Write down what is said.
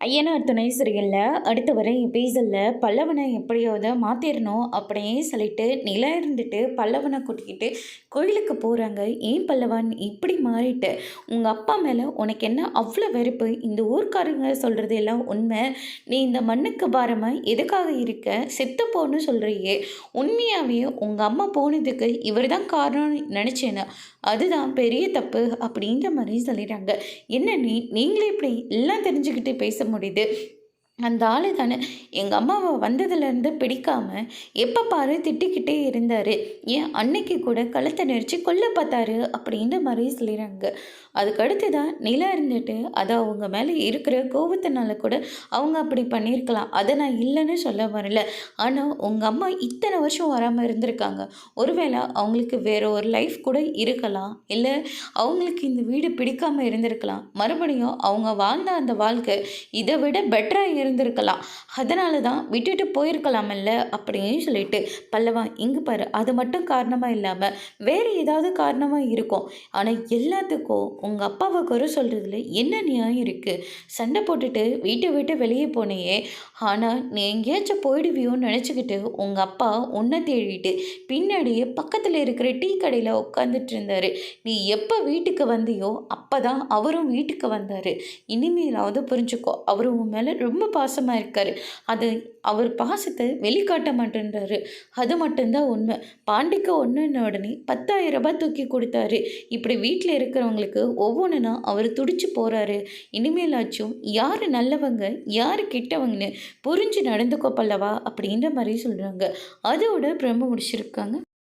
ஐயனார் துணை சிறையில் அடுத்து வர எபிசோடில் பல்லவனை எப்படியாவது மாற்றிடணும் அப்படின்னு சொல்லிட்டு நிலா இருந்துட்டு பல்லவனை கூட்டிக்கிட்டு கோயிலுக்கு போகிறாங்க. ஏன் பல்லவன் இப்படி மாறிட்டு, உங்கள் அப்பா மேலே உனக்கு என்ன அவ்வளோ வெறுப்பு? இந்த ஊர்க்காரங்க சொல்கிறது எல்லாம் உண்மை. நீ இந்த மண்ணுக்கு பாரமாக எதுக்காக இருக்க? செத்து போன்னு சொல்கிறியே, உண்மையாகவே உங்கள் அம்மா போனதுக்கு இவர் தான் காரணம்னு நினச்சேன்னா அதுதான் பெரிய தப்பு அப்படின்ற மாதிரி சொல்லிடுறாங்க. என்ன நீங்களே இப்படி எல்லாம் தெரிஞ்சுக்கிட்டு பேச முடியுது? அந்த ஆளு தானே எங்கள் அம்மாவை வந்ததுலேருந்து பிடிக்காம எப்போ பாரு திட்டிக்கிட்டே இருந்தார். ஏன் அன்னைக்கு கூட கழுத்தை நெரிச்சு கொல்ல பார்த்தாரு அப்படின்ற மாதிரி சொல்லிடுறாங்க. அதுக்கடுத்து தான் நிலா இருந்துட்டு அதை அவங்க மேலே இருக்கிற கோபத்தினால கூட அவங்க அப்படி பண்ணியிருக்கலாம். அதை நான் இல்லைன்னு சொல்ல வரல. ஆனால் உங்கள் அம்மா இத்தனை வருஷம் வராமல் இருந்திருக்காங்க. ஒருவேளை அவங்களுக்கு வேற ஒரு லைஃப் கூட இருக்கலாம், இல்லை அவங்களுக்கு இந்த வீடு பிடிக்காமல் இருந்திருக்கலாம். மறுபடியும் அவங்க வாழ்ந்த அந்த வாழ்க்கை இதை விட பெட்டராக இருந்திருக்கலாம். அதனால தான் விட்டுட்டு போயிருக்கலாமல்ல அப்படின்னு சொல்லிட்டு, பல்லவா இங்கே பாரு, அது மட்டும் காரணமாக இல்லாமல் வேறு ஏதாவது காரணமாக இருக்கும். ஆனால் எல்லாத்துக்கும் உங்கள் அப்பாவை குறை சொல்கிறதுல என்ன நியாயம் இருக்குது? சண்டை போட்டுட்டு வீட்டை விட்டு வெளியே போனேயே, ஆனால் நீ எங்கேயாச்சும் போயிடுவியோன்னு நினச்சிக்கிட்டு உங்கள் அப்பா உன்னை தேடிட்டு பின்னாடியே பக்கத்தில் இருக்கிற டீ கடையில் உட்காந்துட்டு இருந்தார். நீ எப்போ வீட்டுக்கு வந்தியோ அப்போ தான் அவரும் வீட்டுக்கு வந்தார். இனிமேலாவது புரிஞ்சுக்கோ, அவர் உன் மேலே ரொம்ப பாசமாக இருக்கார். அது அவர் பாசத்தை வெளிக்காட்ட மாட்டேன்றாரு. அது மட்டும்தான் உண்மை. பாண்டிக்கு ஒன்றுன உடனே 10,000 ரூபாய் தூக்கி கொடுத்தாரு. இப்படி வீட்டில் இருக்கிறவங்களுக்கு ஒவ்வொன்றுனா அவர் துடிச்சு போகிறாரு. இனிமேலாச்சும் யார் நல்லவங்க யார் கெட்டவங்கன்னு புரிஞ்சு நடந்துக்கோ பல்லவா அப்படின்ற மாதிரி சொல்கிறாங்க. அதோட பிரம்ம முடிச்சிருக்காங்க.